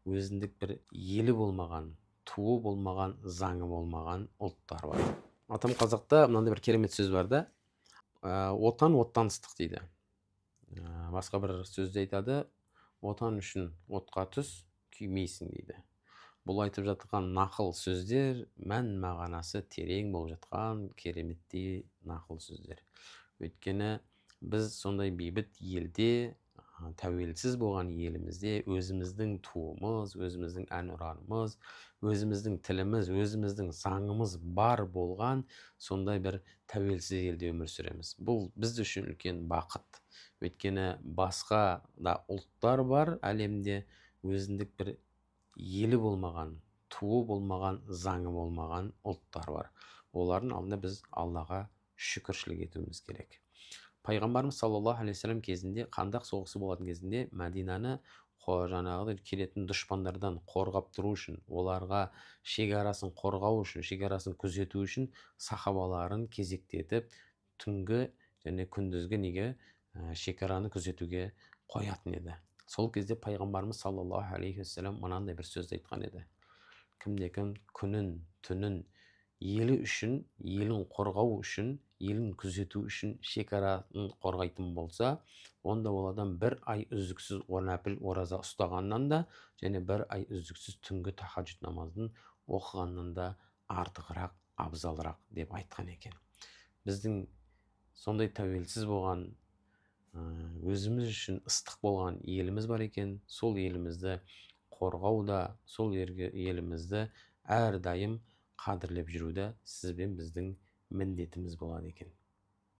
өзіндік бір елі болмаған, туы болмаған, заңы болмаған ұлттар бар. Атам қазақта мынандай бір керемет сөз бар да, отан оттан ыстық дейді. Басқа бір сөзде айтады, отан үшін отқа түс, күймейсің дейді. Бұл айтып жатқан нақыл сөздер, мән мағанасы терең болып жатқан кереметтей нақыл сөздер. Өйткені біз сондай бейбіт елде, тәуелсіз болған елімізде өзіміздің туымыз, өзіміздің әнұранымыз, өзіміздің тіліміз, өзіміздің заңымыз бар болған сондай бір тәуелсіз елде өмір сүреміз. Бұл біз үшін үлкен бақыт. Өйткені басқа да ұлттар бар әлемде, өзіндік бір елі болмаған, туы болмаған, заңы болмаған ұлттар бар. Олардың алдында біз Аллаға шүкіршілік етуіміз керек. Пайғамбарымыз саллаллаху алейхи вассалам кезінде, қандақ соғысы болатын кезінде, Мәдинаны жаңағыдай келетін дұшпандардан қорғап тұру үшін, оларға шекарасын қорғау үшін, шекарасын күзету үшін сахабаларын кезектетіп, түнгі және күндізгі шекараны күзетуге қоятын еді. Сол кезде пайғамбарымыз саллаллаху алейхи вассалам мынандай бір сөз айтқан еді: кімде-кім күнін, түнін елі үшін, елін қорғау үшін, елін күзету үшін шекараны қорғайтын болса, онда ол адам бір ай үздіксіз нәпіл ораза ұстағаннан да, және бір ай үздіксіз түнгі тахаджуд намазын оқығаннан да артығырақ, абзалырақ деп айтқан екен. Біздің сондай тәуелсіз болған, өзіміз үшін ыстық болған еліміз бар екен. Сол елімізді қорғауда, сол елімізді әрдайым қадірлеп жүруді сіз бен біздің міндетіміз болады екен.